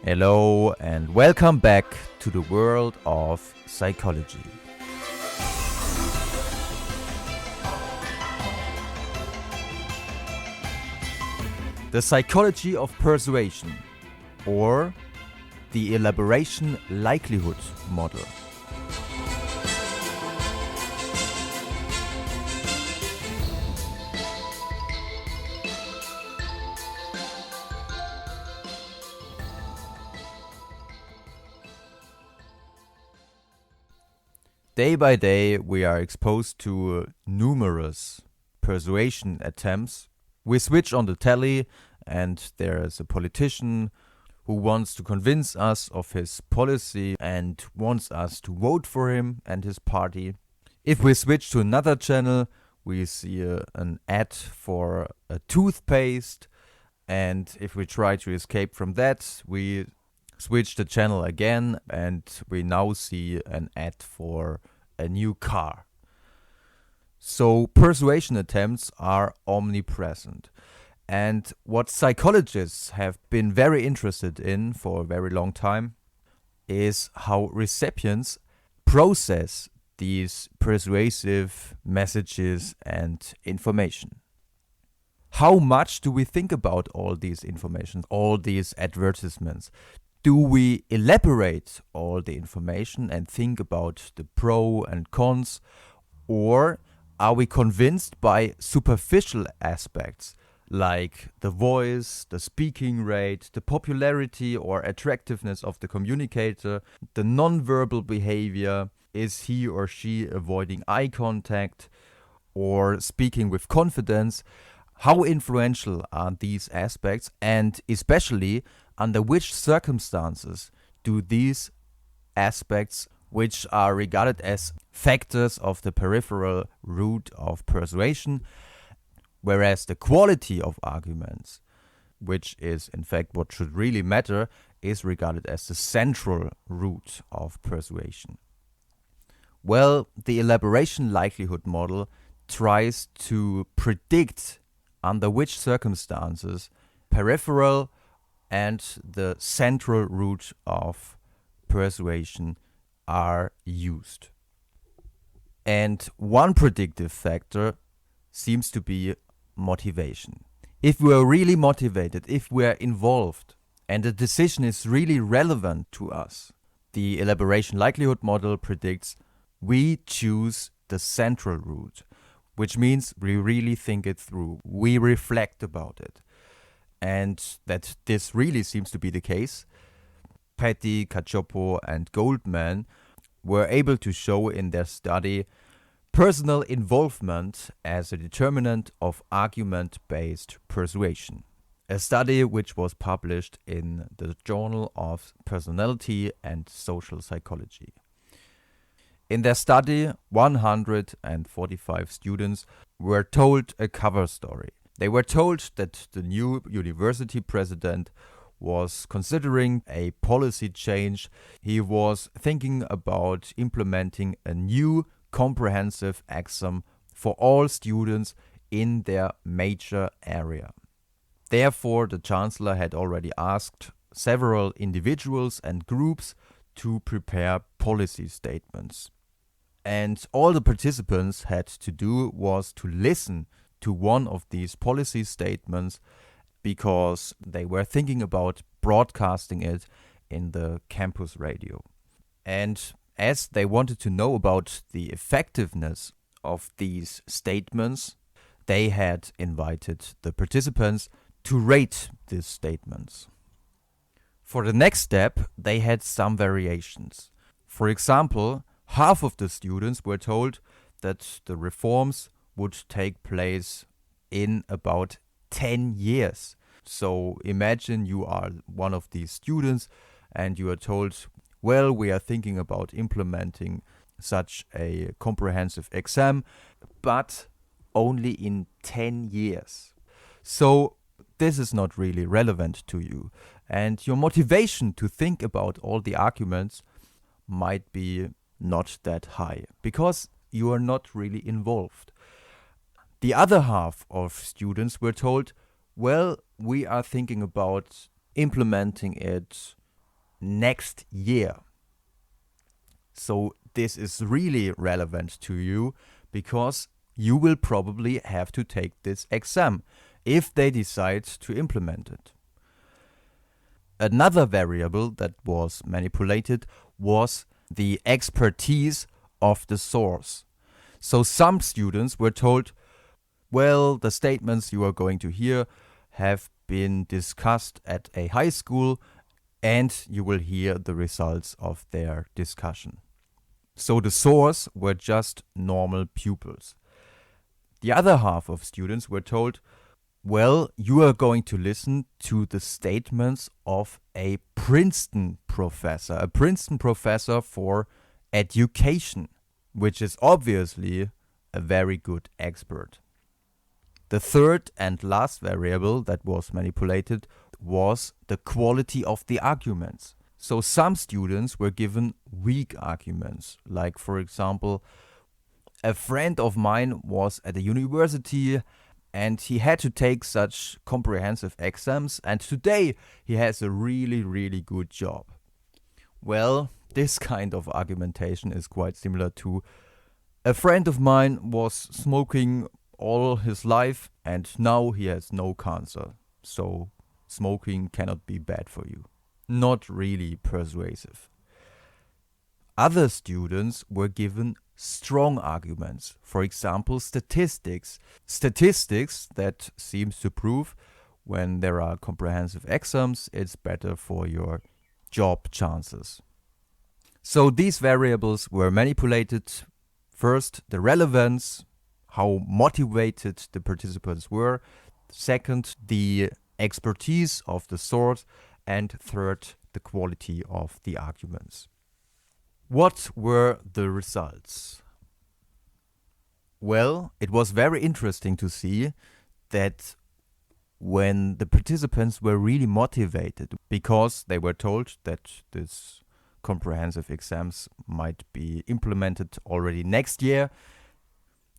Hello and welcome back to the world of psychology. The psychology of persuasion, or the Elaboration Likelihood Model. Day by day, we are exposed to numerous persuasion attempts. We switch on the telly and there is a politician who wants to convince us of his policy and wants us to vote for him and his party. If we switch to another channel, we see an ad for a toothpaste, and if we try to escape from that, we switch the channel again and we now see an ad for a new car. So persuasion attempts are omnipresent. And what psychologists have been very interested in for a very long time is how recipients process these persuasive messages and information. How much do we think about all these information, all these advertisements? Do we elaborate all the information and think about the pro and cons? Or are we convinced by superficial aspects like the voice, the speaking rate, the popularity or attractiveness of the communicator, the nonverbal behavior? Is he or she avoiding eye contact or speaking with confidence? How influential are these aspects, and especially under which circumstances do these aspects, which are regarded as factors of the peripheral route of persuasion, whereas the quality of arguments, which is in fact what should really matter, is regarded as the central route of persuasion? Well, the Elaboration Likelihood Model tries to predict under which circumstances peripheral and the central route of persuasion are used. And one predictive factor seems to be motivation. If we are really motivated, if we are involved, and the decision is really relevant to us, the Elaboration Likelihood Model predicts we choose the central route, which means we really think it through, we reflect about it. And that this really seems to be the case. Petty, Cacioppo and Goldman were able to show in their study personal involvement as a determinant of argument-based persuasion. A study which was published in the Journal of Personality and Social Psychology. In their study, 145 students were told a cover story. They were told that the new university president was considering a policy change. He was thinking about implementing a new comprehensive exam for all students in their major area. Therefore, the chancellor had already asked several individuals and groups to prepare policy statements. And all the participants had to do was to listen to one of these policy statements because they were thinking about broadcasting it in the campus radio. And as they wanted to know about the effectiveness of these statements, they had invited the participants to rate these statements. For the next step, they had some variations. For example, half of the students were told that the reforms would take place in about 10 years. So imagine you are one of these students and you are told, well, we are thinking about implementing such a comprehensive exam, but only in 10 years. So this is not really relevant to you. And your motivation to think about all the arguments might be not that high because you are not really involved. The other half of students were told, well, we are thinking about implementing it next year. So this is really relevant to you because you will probably have to take this exam if they decide to implement it. Another variable that was manipulated was the expertise of the source. So some students were told, well, the statements you are going to hear have been discussed at a high school and you will hear the results of their discussion. So the source were just normal pupils. The other half of students were told, well, you are going to listen to the statements of a Princeton professor for education, which is obviously a very good expert. The third and last variable that was manipulated was the quality of the arguments. So some students were given weak arguments, like for example, a friend of mine was at a university and he had to take such comprehensive exams and today he has a really, really good job. Well, this kind of argumentation is quite similar to a friend of mine was smoking all his life and now he has no cancer. So smoking cannot be bad for you. Not really persuasive. Other students were given strong arguments, for example, statistics. Statistics that seems to prove when there are comprehensive exams, it's better for your job chances. So these variables were manipulated. First, the relevance, how motivated the participants were. Second, the expertise of the source. And third, the quality of the arguments. What were the results? Well, it was very interesting to see that when the participants were really motivated because they were told that this comprehensive exams might be implemented already next year,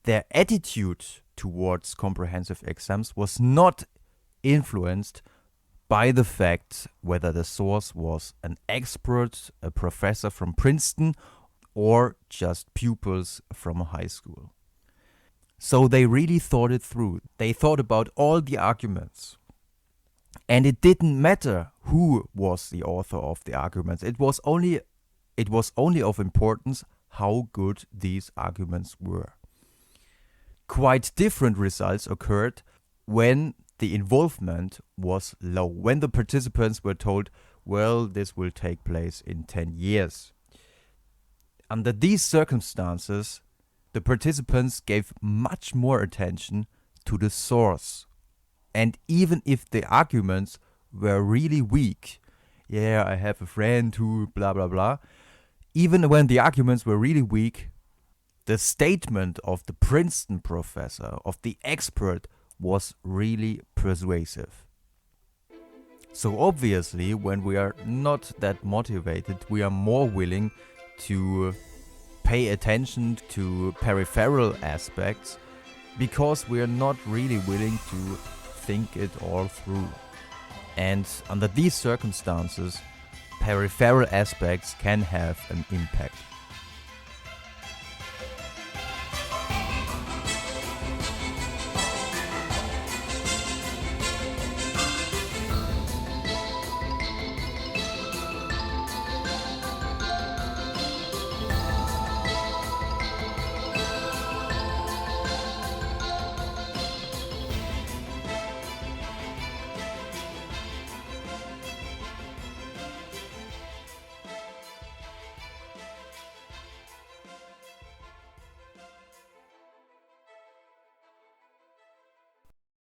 their attitude towards comprehensive exams was not influenced by the fact whether the source was an expert, a professor from Princeton, or just pupils from a high school. So they really thought it through. They thought about all the arguments. And it didn't matter who was the author of the arguments. It was only of importance how good these arguments were. Quite different results occurred when the involvement was low, when the participants were told, well, this will take place in 10 years. Under these circumstances, the participants gave much more attention to the source. And even if the arguments were really weak, yeah, I have a friend who blah blah blah, even when the arguments were really weak, the statement of the Princeton professor, of the expert, was really persuasive. So obviously, when we are not that motivated, we are more willing to pay attention to peripheral aspects because we are not really willing to think it all through. And under these circumstances, peripheral aspects can have an impact.